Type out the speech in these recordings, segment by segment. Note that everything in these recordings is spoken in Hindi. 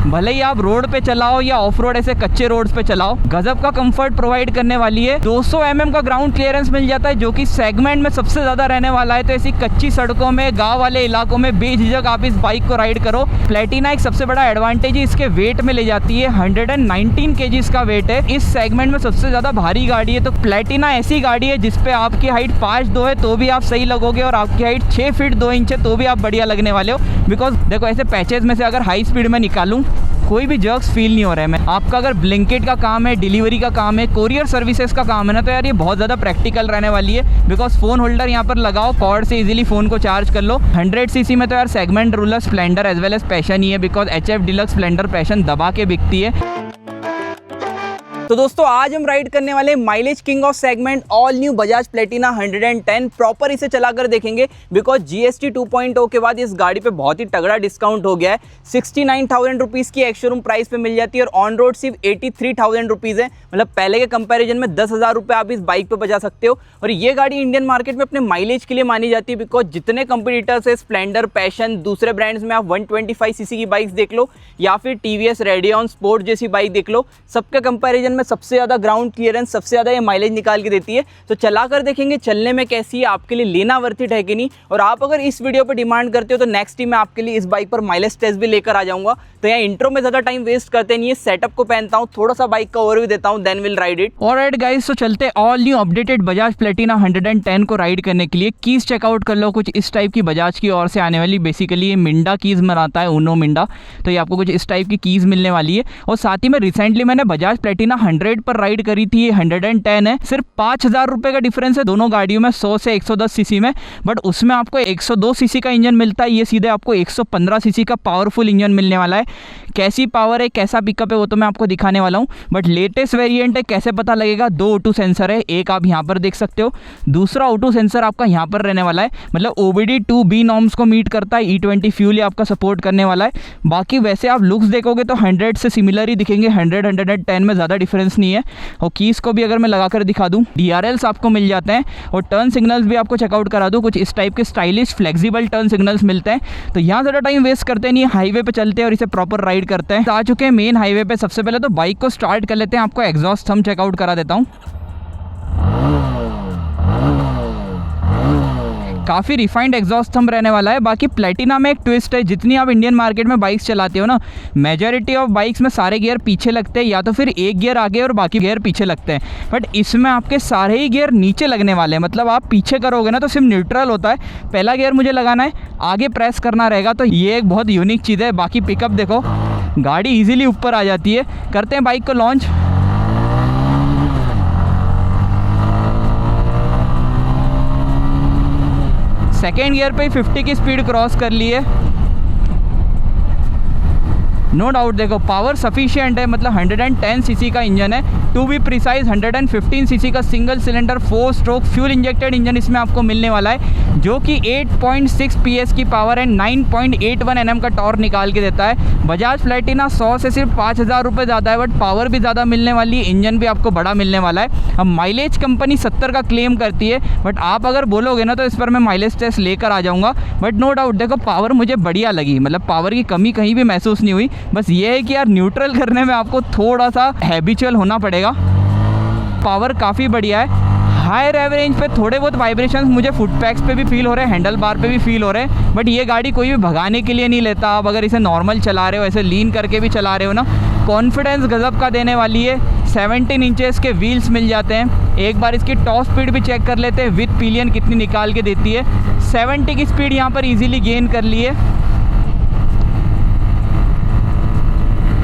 भले ही आप रोड पे चलाओ या ऑफ रोड ऐसे कच्चे रोड्स पे चलाओ, गजब का कंफर्ट प्रोवाइड करने वाली है। 200 mm का ग्राउंड क्लियरेंस मिल जाता है, जो कि सेगमेंट में सबसे ज़्यादा रहने वाला है। तो ऐसी कच्ची सड़कों में, गाँव वाले इलाकों में बेझिझक आप इस बाइक को राइड करो। प्लेटिना एक सबसे बड़ा एडवांटेज इसके वेट में ले जाती है। 119 kg का वेट है, इस सेगमेंट में सबसे ज़्यादा भारी गाड़ी है। तो प्लेटिना ऐसी गाड़ी है जिसपे आपकी हाइट 5'2" है तो भी आप सही लगोगे, और आपकी हाइट 6 फीट 2 इंच है तो भी आप बढ़िया लगने वाले हो। बिकॉज देखो, ऐसे पैचेज में से अगर हाई स्पीड में निकालूं, कोई भी जर्क्स फील नहीं हो रहा है। मैं आपका अगर ब्लिंकिट का काम है, डिलीवरी का काम है, कोरियर सर्विसेज का काम है ना, तो यार ये बहुत ज़्यादा प्रैक्टिकल रहने वाली है। बिकॉज फ़ोन होल्डर यहाँ पर लगाओ, कॉर्ड से इजीली फ़ोन को चार्ज कर लो। 100 cc में तो यार segment ruler, Splendor as well as Passion ही है। Because HF Deluxe Splendor Passion दबा के बिकती है। तो दोस्तों, आज हम राइड करने वाले mileage king of segment all new Bajaj Platina 110 proper इसे चलाकर देखेंगे। बिकॉज GST 2.0 के बाद इस गाड़ी पे बहुत ही तगड़ा डिस्काउंट हो गया है। 69,000 रुपीज़ की एक्स शोरूम प्राइस पे मिल जाती है, और ऑन रोड सिर्फ 83,000 रुपीज़ है। मतलब पहले के कंपैरिजन में 10,000 रुपये आप इस बाइक पे बचा सकते हो। और ये गाड़ी इंडियन मार्केट में अपने माइलेज के लिए मानी जाती है। बिकॉज जितने कंपटीटर्स है, स्प्लेंडर, पैशन, दूसरे ब्रांड्स में आप 125 cc की बाइक्स देख लो, या फिर TVS रेडियन स्पोर्ट जैसी बाइक देख लो, सबके कंपैरिजन में सबसे ज़्यादा ग्राउंड क्लियरेंस, सबसे ज़्यादा ये माइलेज निकाल के देती है। तो चला कर देखेंगे चलने में कैसी है, आपके लिए लेना वर्थ इट है कि नहीं। और आप अगर इस वीडियो पर डिमांड करते हो तो नेक्स्ट टाइम मैं आपके लिए इस बाइक पर माइलेज टेस्ट भी लेकर आ जाऊंगा। तो यहाँ इंट्रो में ज़्यादा टाइम वेस्ट करते नहीं है, सेटअप को पहनता हूँ, थोड़ा सा बाइक का ओवरव्यू देता हूँ, then will ride it. Alright guys, तो चलते all new updated Bajaj Platina 110 को राइड करने के लिए। कीज चेकआउट कर लो, कुछ इस टाइप की बजाज की ओर से आने वाली। बेसिकली ये मिंडा कीज बनाता है, उनो मिंडा, तो ये आपको कुछ इस टाइप की कीज मिलने वाली है। और साथ ही में रिसेंटली मैंने बजाज प्लेटिना 100 पर राइड करी थी, 110 है। सिर्फ 5,000 रुपये का डिफरेंस है दोनों गाड़ियों में, 100 से 110 सीसी में। बट उसमें आपको 102 सीसी का इंजन मिलता है, ये सीधे आपको 115 सीसी का पावरफुल इंजन मिलने वाला है। कैसी पावर है, कैसा पिकअप है, वो तो मैं आपको दिखाने वाला हूँ। बट लेटेस्ट वेरिएंट है, कैसे पता लगेगा? 2 ऑटो सेंसर है, एक आप यहाँ पर देख सकते हो, दूसरा ऑटो सेंसर आपका यहाँ पर रहने वाला है। मतलब OBD2B नॉर्म्स को मीट करता है। E20 फ्यूल आपका सपोर्ट करने वाला है। बाकी वैसे आप लुक्स देखोगे तो 100 से सिमिलर ही दिखेंगे, 110 में ज़्यादा डिफरेंस नहीं है। और कीज को भी अगर मैं लगाकर दिखा दूं, DRLs आपको मिल जाते हैं, और टर्न सिग्नल्स भी आपको चेकआउट करा दूं। कुछ इस टाइप के स्टाइलिश फ्लेक्सिबल टर्न सिग्नल्स मिलते हैं। तो यहाँ ज़्यादा टाइम वेस्ट करते नहीं, हाईवे पे चलते हैं और इसे प्रॉपर राइड करते हैं। आ चुके हैं मेन हाईवे पे। सबसे पहले तो बाइक को स्टार्ट कर लेते हैं, आपको एग्जॉस्ट थंब चेकआउट करा देता हूँ। काफ़ी रिफाइंड एग्जॉस्ट थंब रहने वाला है। बाकी प्लेटिना में एक ट्विस्ट है, जितनी आप इंडियन मार्केट में बाइक्स चलाते हो ना, मेजॉरिटी ऑफ बाइक्स में सारे गियर पीछे लगते हैं, या तो फिर एक गियर आगे और बाकी गियर पीछे लगते हैं। बट इसमें आपके सारे ही गियर नीचे लगने वाले हैं। मतलब आप पीछे करोगे ना तो सिर्फ न्यूट्रल होता है, पहला गियर मुझे लगाना है, आगे प्रेस करना रहेगा। तो ये एक बहुत यूनिक चीज़ है। बाकी पिकअप देखो, गाड़ी ईजिली ऊपर आ जाती है। करते हैं बाइक को लॉन्च। सेकेंड गियर पे 50 की स्पीड क्रॉस कर ली है। नो डाउट देखो, पावर सफिशिएंट है। मतलब 110 सीसी का इंजन है, टू बी प्रिसाइज 115 सीसी का single cylinder 4 stroke fuel injected engine इसमें आपको मिलने वाला है, जो कि 8.6 PS की पावर है, 9.81 Nm का टॉर्क निकाल के देता है। बजाज प्लेटिना 100 से सिर्फ 5,000 रुपये ज़्यादा है, बट पावर भी ज़्यादा मिलने वाली है, इंजन भी आपको बड़ा मिलने वाला है। अब माइलेज कंपनी 70 का क्लेम करती है, बट आप अगर बोलोगे ना तो इस पर मैं माइलेज टेस्ट लेकर आ जाऊँगा। बट नो डाउट देखो, पावर मुझे बढ़िया लगी। मतलब पावर की कमी कहीं भी महसूस नहीं हुई। बस ये है कि यार न्यूट्रल करने में आपको थोड़ा सा हैबिचुअल होना पड़ेगा। पावर काफ़ी बढ़िया है। हायर एवरेज पे थोड़े बहुत वाइब्रेशंस मुझे फुट पैक्स पे भी फील हो रहे हैं, हैंडल बार पे भी फील हो रहे हैं। बट ये गाड़ी कोई भी भगाने के लिए नहीं लेता। आप अगर इसे नॉर्मल चला रहे हो, ऐसे लीन करके भी चला रहे हो ना, कॉन्फिडेंस गजब का देने वाली है। 17 इंचेस के व्हील्स मिल जाते हैं। एक बार इसकी टॉप स्पीड भी चेक कर लेते हैं, विद पिलियन कितनी निकाल के देती है। 70 की स्पीड यहाँ पर ईजिली गेन कर ली है।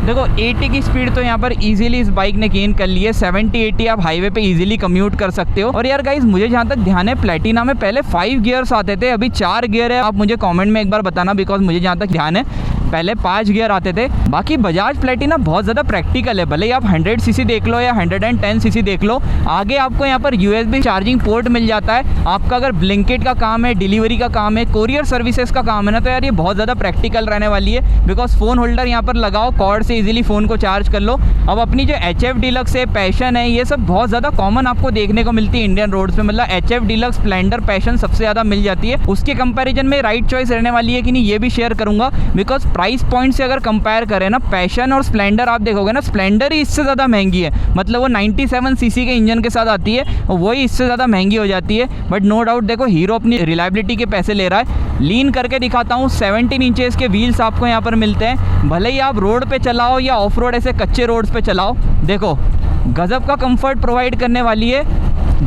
देखो 80 की स्पीड तो यहाँ पर इजीली इस बाइक ने गेन कर ली है। 70-80 आप हाईवे पे इजीली कम्यूट कर सकते हो। और यार गाइस, मुझे जहाँ तक ध्यान है, प्लेटिना में पहले 5 गियर्स आते थे, अभी 4 गियर है। आप मुझे कमेंट में एक बार बताना, बिकॉज मुझे जहाँ तक ध्यान है पहले 5 गियर आते थे। बाकी बजाज प्लेटिना बहुत ज़्यादा प्रैक्टिकल है। भले ही आप 100 सीसी देख लो या 110 सीसी देख लो, आगे आपको यहाँ पर USB चार्जिंग पोर्ट मिल जाता है। आपका अगर ब्लिंकिट का काम है, डिलीवरी का काम है, कोरियर सर्विसेज का काम है ना, तो यार ये बहुत ज़्यादा प्रैक्टिकल रहने वाली है। बिकॉज फ़ोन होल्डर यहाँ पर लगाओ, कॉर्ड से इजीली फ़ोन को चार्ज कर लो। अब अपनी जो HF डीलक्स है, पैशन है, ये सब बहुत ज़्यादा कॉमन आपको देखने को मिलती है इंडियन रोड्स पे। मतलब HF डीलक्स, स्प्लेंडर, पैशन सबसे ज़्यादा मिल जाती है। उसके कंपैरिजन में राइट चॉइस रहने वाली है कि नहीं, ये भी शेयर करूँगा। बिकॉज प्राइस पॉइंट से अगर कंपेयर करें ना, पैशन और स्प्लेंडर आप देखोगे ना, स्प्लेंडर ही इससे ज़्यादा महंगी है। मतलब वो 97 सीसी के इंजन के साथ आती है और वही इससे ज़्यादा महंगी हो जाती है। बट नो डाउट देखो हीरो अपनी रिलायबिलिटी के पैसे ले रहा है। लीन करके दिखाता हूँ, 17 इंचेस के व्हील्स आपको यहाँ पर मिलते हैं। भले ही आप रोड पे चलाओ या ऑफ रोड ऐसे कच्चे रोड्स पे चलाओ, देखो गजब का कंफर्ट प्रोवाइड करने वाली है।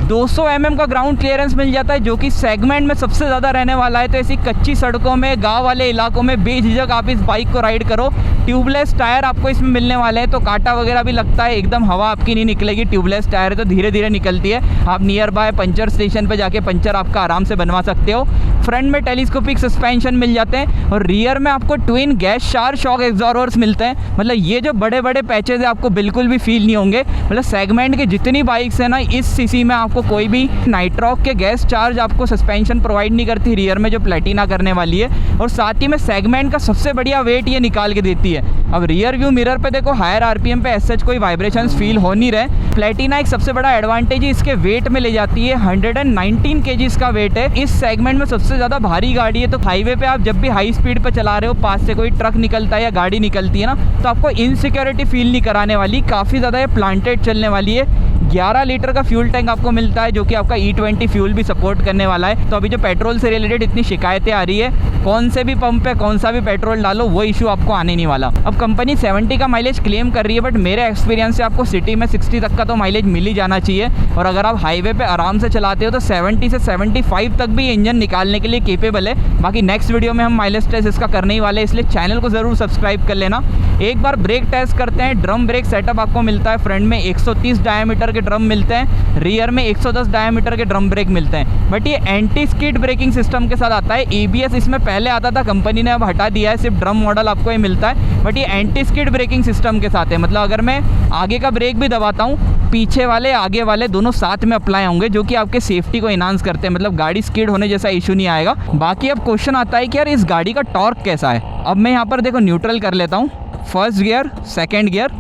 200 mm का ग्राउंड क्लियरेंस मिल जाता है, जो कि सेगमेंट में सबसे ज़्यादा रहने वाला है। तो ऐसी कच्ची सड़कों में, गांव वाले इलाकों में बेझिझक आप इस बाइक को राइड करो। ट्यूबलेस टायर आपको इसमें मिलने वाले हैं, तो कांटा वगैरह भी लगता है, एकदम हवा आपकी नहीं निकलेगी। ट्यूबलेस टायर है तो धीरे धीरे निकलती है। आप नियर बाय पंचर स्टेशन पर जाके पंचर आपका आराम से बनवा सकते हो। फ्रंट में टेलीस्कोपिक सस्पेंशन मिल जाते हैं और रियर में आपको ट्विन गैस शार शॉक एग्जॉस्टर्स मिलते हैं। मतलब ये जो बड़े बड़े पैचेज है आपको बिल्कुल भी फील नहीं होंगे। मतलब सेगमेंट की जितनी बाइक्स है ना, इस सीसी में आपको कोई भी नाइट्रॉक के गैस चार्ज आपको सस्पेंशन प्रोवाइड नहीं करती रियर में, जो प्लेटिना करने वाली है। और साथ ही में सेगमेंट का सबसे बढ़िया वेट ये निकाल के देती है। अब रियर व्यू मिरर पे देखो, हायर आरपीएम पे ऐसे कोई वाइब्रेशंस फील हो नहीं रहे। प्लेटिना एक सबसे बड़ा एडवांटेज इसके वेट में ले जाती है। 119 kgs का वेट है। इस सेगमेंट में सबसे ज़्यादा भारी गाड़ी है। तो हाईवे पे आप जब भी हाई स्पीड पे चला रहे हो, पास से कोई ट्रक निकलता है या गाड़ी निकलती है ना, तो आपको इनसिक्योरिटी फील नहीं कराने वाली। काफ़ी ज़्यादा ये प्लांटेड चलने वाली है। 11 लीटर का फ्यूल टैंक आपको मिलता है, जो कि आपका E20 फ्यूल भी सपोर्ट करने वाला है। तो अभी जो पेट्रोल से रिलेटेड इतनी शिकायतें आ रही है, कौन से भी पंप पे कौन सा भी पेट्रोल डालो, वो इशू आपको आने नहीं वाला। अब कंपनी 70 का माइलेज क्लेम कर रही है, बट मेरे एक्सपीरियंस से आपको सिटी में 60 तक का तो माइलेज मिल ही जाना चाहिए। और अगर आप हाईवे पे आराम से चलाते हो तो 70 से 75 तक भी ये इंजन निकालने के लिए केपेबल है। बाकी नेक्स्ट वीडियो में हम माइलेज टेस्ट इसका करने ही वाले हैं, इसलिए चैनल को ज़रूर सब्सक्राइब कर लेना। एक बार ब्रेक टेस्ट करते हैं। ड्रम ब्रेक सेटअप आपको मिलता है। फ्रंट में 130 डायमीटर के ड्रम मिलते हैं, रियर में 110 डायमीटर के ड्रम ब्रेक मिलते हैं। बट ये एंटी स्किड ब्रेकिंग सिस्टम के साथ आता है। ABS इसमें पहले आता था, कंपनी ने अब हटा दिया है, सिर्फ ड्रम मॉडल आपको ये मिलता है। बट ये एंटी स्किड ब्रेकिंग सिस्टम के साथ है। मतलब अगर मैं आगे का ब्रेक भी दबाता हूँ, पीछे वाले आगे वाले दोनों साथ में अप्लाई होंगे, जो कि आपके सेफ्टी को इनहांस करते हैं। मतलब गाड़ी स्किड होने जैसा इशू नहीं आएगा। बाकी अब क्वेश्चन आता है कि यार इस गाड़ी का टॉर्क कैसा है। अब मैं यहाँ पर देखो न्यूट्रल कर लेता हूँ। फर्स्ट गियर, सेकेंड गियर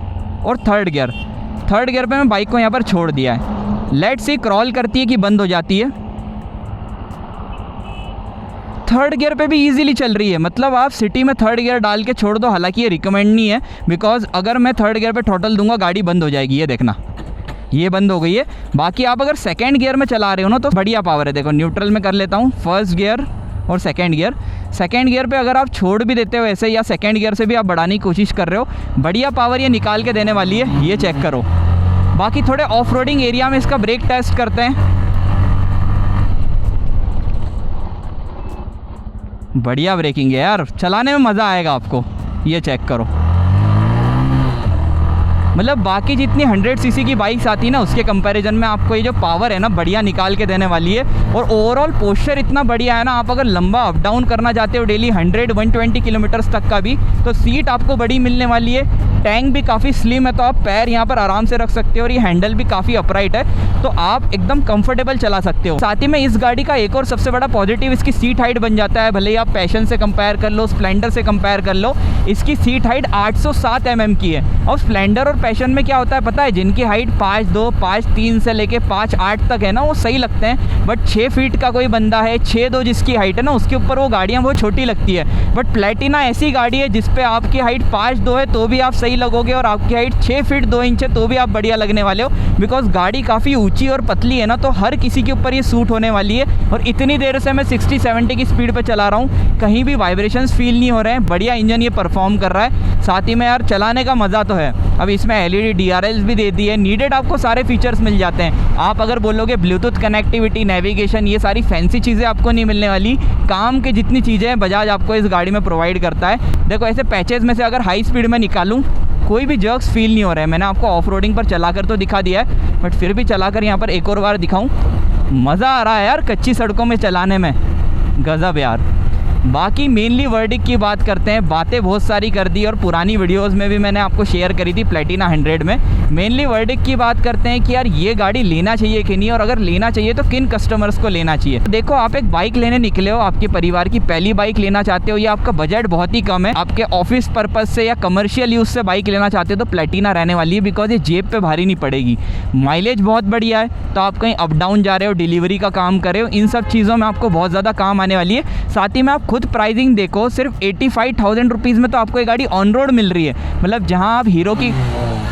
और थर्ड गियर। थर्ड गियर पे मैं बाइक को यहाँ पर छोड़ दिया है। लेट्स सी क्रॉल करती है कि बंद हो जाती है। थर्ड गियर पे भी इजीली चल रही है। मतलब आप सिटी में थर्ड गियर डाल के छोड़ दो, हालांकि ये रिकमेंड नहीं है, बिकॉज अगर मैं थर्ड गियर पे थ्रॉटल दूंगा गाड़ी बंद हो जाएगी। ये देखना, ये बंद हो गई है। बाकी आप अगर सेकेंड गियर में चला रहे हो ना, तो बढ़िया पावर है। देखो न्यूट्रल में कर लेता हूँ, फर्स्ट गियर और सेकेंड गियर। सेकेंड गियर पे अगर आप छोड़ भी देते हो ऐसे, या सेकेंड गियर से भी आप बढ़ाने की कोशिश कर रहे हो, बढ़िया पावर ये निकाल के देने वाली है। ये चेक करो। बाकी थोड़े ऑफ रोडिंग एरिया में इसका ब्रेक टेस्ट करते हैं। बढ़िया ब्रेकिंग है यार, चलाने में मज़ा आएगा आपको। ये चेक करो। मतलब बाकी जितनी 100 सीसी की बाइक्स आती है ना, उसके कंपैरिजन में आपको ये जो पावर है ना, बढ़िया निकाल के देने वाली है। और ओवरऑल पोस्चर इतना बढ़िया है ना, आप अगर लंबा अप डाउन करना चाहते हो डेली 100-120 किलोमीटर्स तक का भी, तो सीट आपको बड़ी मिलने वाली है। टैंक भी काफ़ी स्लिम है, तो आप पैर यहाँ पर आराम से रख सकते हो। और ये हैंडल भी काफ़ी अपराइट है, तो आप एकदम कंफर्टेबल चला सकते हो। साथ ही में इस गाड़ी का एक और सबसे बड़ा पॉजिटिव इसकी सीट हाइट बन जाता है। भले ही आप पैशन से कंपेयर कर लो, स्प्लेंडर से कंपेयर कर लो, इसकी सीट हाइट 807 mm की है। और स्प्लेंडर और पैशन में क्या होता है पता है, जिनकी हाइट 5'2", 5'3" से लेके 5'8" तक है ना, वो सही लगते हैं। बट 6 फीट का कोई बंदा है, 6'2" जिसकी हाइट है ना, उसके ऊपर वो गाड़ियाँ बहुत छोटी लगती है। बट प्लेटिना ऐसी गाड़ी है जिसपे आपकी हाइट 5'2" है तो भी आप सही लगोगे, और आपकी हाइट 6 फीट 2 इंच है तो भी आप बढ़िया लगने वाले हो। बिकॉज गाड़ी काफ़ी ऊंची और पतली है ना, तो हर किसी के ऊपर ये सूट होने वाली है। और इतनी देर से मैं 60-70 की स्पीड पे चला रहा हूँ, कहीं भी वाइब्रेशंस फील नहीं हो रहे हैं। बढ़िया इंजन ये परफॉर्म कर रहा है। साथ ही में यार चलाने का मज़ा तो है। अब इसमें LED DRLs भी दे दी है। नीडेड आपको सारे फीचर्स मिल जाते हैं। आप अगर बोलोगे ब्लूटूथ कनेक्टिविटी, नेविगेशन, ये सारी फैंसी चीज़ें आपको नहीं मिलने वाली। काम की जितनी चीज़ें हैं बजाज आपको इस गाड़ी में प्रोवाइड करता है। देखो ऐसे पैचेज में से अगर हाई स्पीड में निकालूँ, कोई भी जर्क्स फील नहीं हो रहा है। मैंने आपको ऑफ रोडिंग पर चलाकर तो दिखा दिया है, बट फिर भी चलाकर यहाँ पर एक और बार दिखाऊं, मज़ा आ रहा है यार कच्ची सड़कों में चलाने में। गज़ब यार। बाकी मेनली वर्डिक्ट की बात करते हैं। बातें बहुत सारी कर दी और पुरानी वीडियोस में भी मैंने आपको शेयर करी थी प्लेटिना 100 में। मेनली वर्डिक्ट की बात करते हैं कि यार ये गाड़ी लेना चाहिए कि नहीं, और अगर लेना चाहिए तो किन कस्टमर्स को लेना चाहिए। तो देखो, आप एक बाइक लेने निकले हो, आपके परिवार की पहली बाइक लेना चाहते हो, या आपका बजट बहुत ही कम है, आपके ऑफिस पर्पज़ से या कमर्शियल यूज़ से बाइक लेना चाहते हो, तो प्लेटिना रहने वाली है। बिकॉज ये जेब पे भारी नहीं पड़ेगी, माइलेज बहुत बढ़िया है, तो आप कहीं अप डाउन जा रहे हो, डिलीवरी का काम कर रहे हो, इन सब चीज़ों में आपको बहुत ज़्यादा काम आने वाली है। साथ ही में आप खुद प्राइसिंग देखो, सिर्फ 85,000 रुपीज़ में तो आपको ये गाड़ी ऑन रोड मिल रही है। मतलब जहाँ आप हीरो की,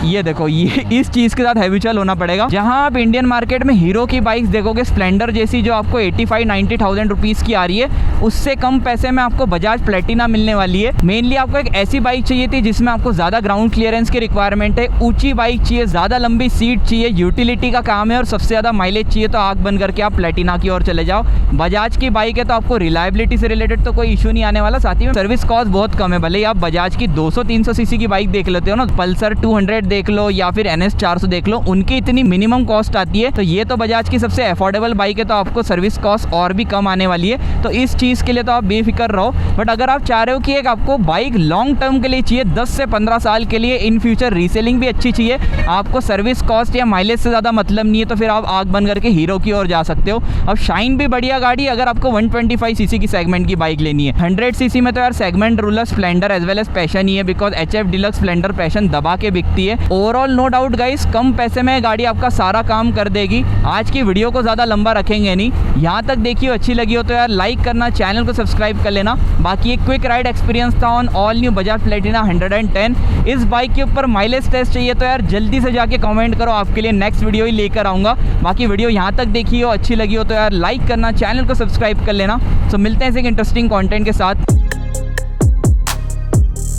ये देखो, ये इस चीज़ के साथ हैबिचुअल होना पड़ेगा। जहाँ आप इंडियन मार्केट में हीरो की बाइक्स देखोगे स्प्लेंडर जैसी जो आपको 85-90,000 रुपीज़ की आ रही है, उससे कम पैसे में आपको बजाज प्लेटिना मिलने वाली है। मेनली आपको एक ऐसी बाइक चाहिए थी जिसमें आपको ज़्यादा ग्राउंड क्लियरेंस की रिक्वायरमेंट है, ऊंची बाइक चाहिए, ज़्यादा लंबी सीट चाहिए, यूटिलिटी का काम है और सबसे ज़्यादा माइलेज चाहिए, तो आँख बंद करके आप प्लेटिना की ओर चले जाओ। बजाज की बाइक है तो आपको रिलायबिलिटी से रिलेटेड तो कोई इशू नहीं आने वाला, साथ ही में सर्विस कॉस्ट बहुत कम है। भले ही आप बजाज की 200-300 सीसी की बाइक देख लेते हो ना, पल्सर 200 देख लो या फिर NS 400 देख लो, उनकी इतनी मिनिमम कॉस्ट आती है। तो ये तो बजाज की सबसे अफोर्डेबल बाइक है, तो आपको सर्विस कॉस्ट और भी कम आने वाली है। तो इस चीज़ के लिए तो आप बेफिक्र रहो। बट अगर आप चाह रहे हो कि एक आपको बाइक लॉन्ग टर्म के लिए चाहिए, 10 से 15 साल के लिए, इन फ्यूचर रीसेलिंग भी अच्छी चाहिए, आपको सर्विस कॉस्ट या माइलेज से ज़्यादा मतलब नहीं है, तो फिर आप आग बंद करके हीरो की ओर जा सकते हो। अब शाइन भी बढ़िया गाड़ी, अगर आपको 125 सीसी की सेगमेंट की बाइक लेनी है। 100 सीसी में तो यार segment ruler Splendor as well as Passion ही है, because HF Deluxe Splendor Passion दबा के बिकती है। ओवरऑल नो डाउट गाइस, कम पैसे में गाड़ी आपका सारा काम कर देगी। आज की वीडियो को ज़्यादा लंबा रखेंगे नहीं, यहाँ तक देखिए अच्छी लगी हो तो यार लाइक करना, चैनल को सब्सक्राइब कर लेना। बाकी एक क्विक राइड एक्सपीरियंस था on all new Bajaj Platina 110। इस बाइक के ऊपर माइलेज टेस्ट चाहिए तो यार जल्दी से जाके कमेंट करो, आपके लिए नेक्स्ट वीडियो ही लेकर आऊँगा। बाकी वीडियो यहाँ तक देखी हो, अच्छी लगी हो तो यार लाइक करना, चैनल को सब्सक्राइब कर लेना। सो मिलते हैं ऐसे एक इंटरेस्टिंग कंटेंट के साथ।